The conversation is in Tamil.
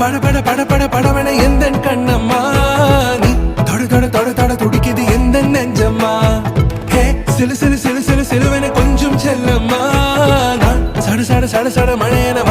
பட பட பட பட படவன எந்த கண்ணம்மா நீ தொட தொட தொட தொட துடிக்குது எந்த நெஞ்சம்மா ஹே சிலு சிலு சிலு சிலு சிலுவன கொஞ்சம் செல்லம்மா நான் சட சட சட சட மழையன